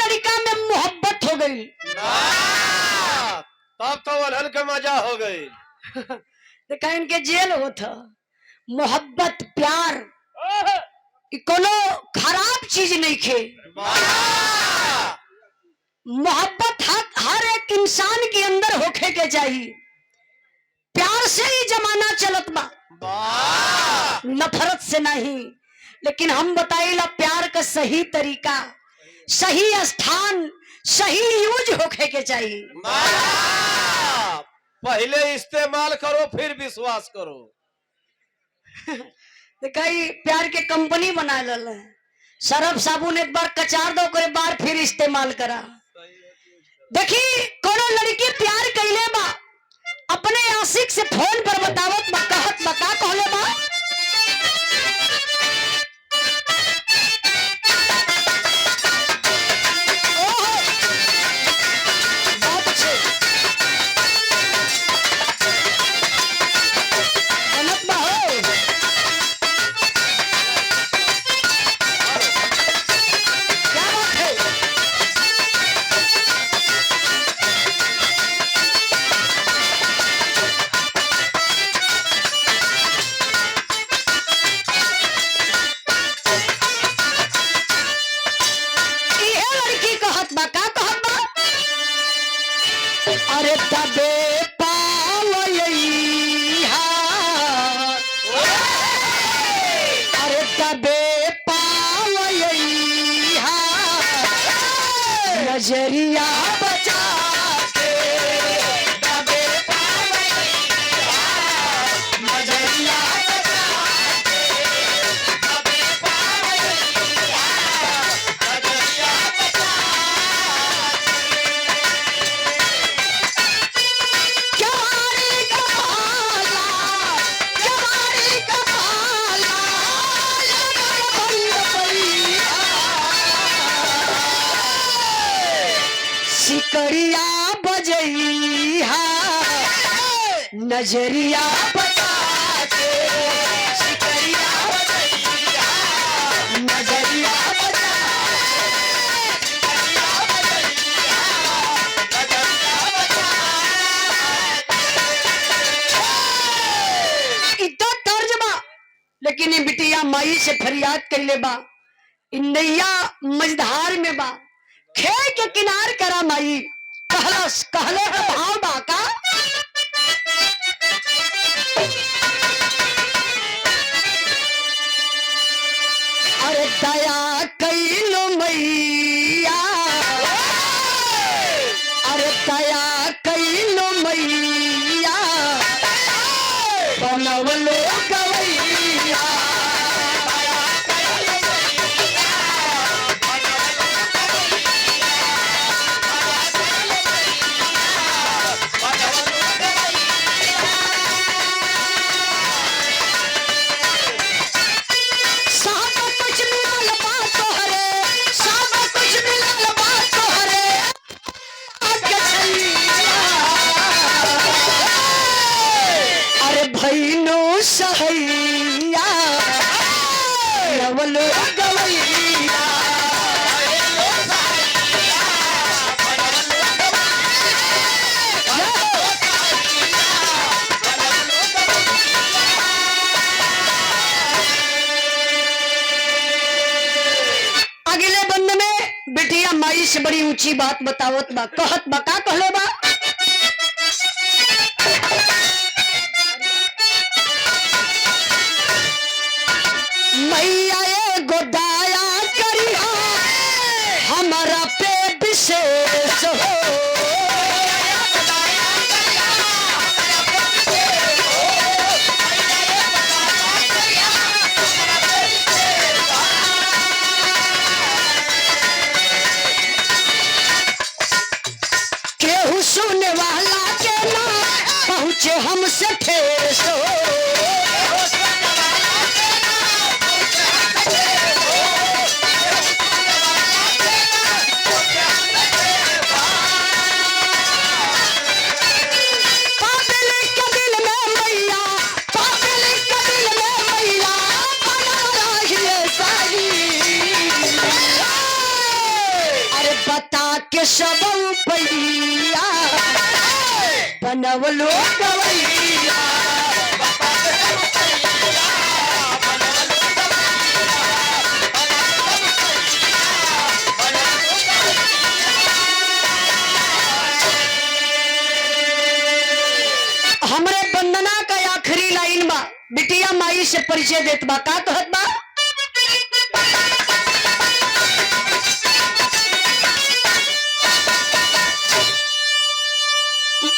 लड़का में मोहब्बत हो गई। तब तो वलहन के मजा हो गई। देखा इनके जेल होता। मोहब्बत प्यार कोनो खराब चीज नहीं खे। मोहब्बत हर एक इंसान के अंदर होखे के चाहिए। प्यार से ही जमाना चलत बा, नफरत से नहीं। लेकिन हम बताइला प्यार का सही तरीका, सही स्थान, सही यूज होखे के चाहिए। पहले इस्तेमाल करो फिर विश्वास करो। देखा प्यार के कंपनी बना लल है। सरफ साबुन एक बार कचार दो, करे बार फिर इस्तेमाल करा। देखी कोनो लड़की प्यार कैले बा, अपने आशिक से फोन पर बतावत बा, कहत बता कहले बा नजरिया बचा के दबे पावैया, नजरिया बचा के दबे पावैया, नजरिया बचा के। जवानी का भाला, जवानी का भाला, सिकड़िया बजैया, नजरिया बचा के, सिकड़िया बजैया, नजरिया बचा के, सिकड़िया बजैया, नजरिया बचा के। इतना तर्ज बा, लेकिन ये बिटिया माई से फरियाद कैले बा। नैया मझधार में बा, खेल के किनार करा माई। कहलस कहले है भाव बाका, अरे दया कैलो मैया, अरे दया कैलो मैया, बनवलो गवैया, सहैया नवलो गवैया। अगले बंद में बिटिया माई से बड़ी ऊंची बात बतावत बा, कहत बा का कहले बा, मैया एगो दया करिया हमारा पे विशेष हो, केहू सुनने वाला के ना पहुँचे हमसे ठेस हो, सब उपैया बनवलो गवैया हमरे वंदना का आखिरी लाइन बा बिटिया माई से परिचय देत बा का कहत बा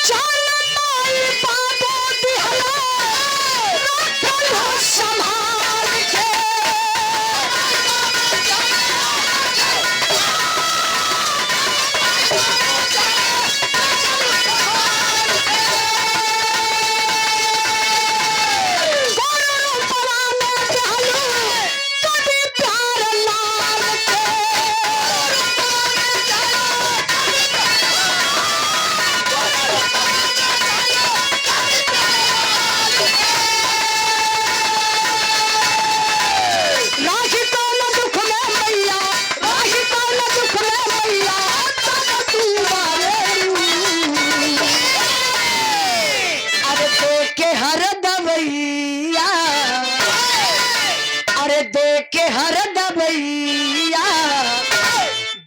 जान माई बाबू दिहला रखल हो संभाल के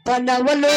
बनवलो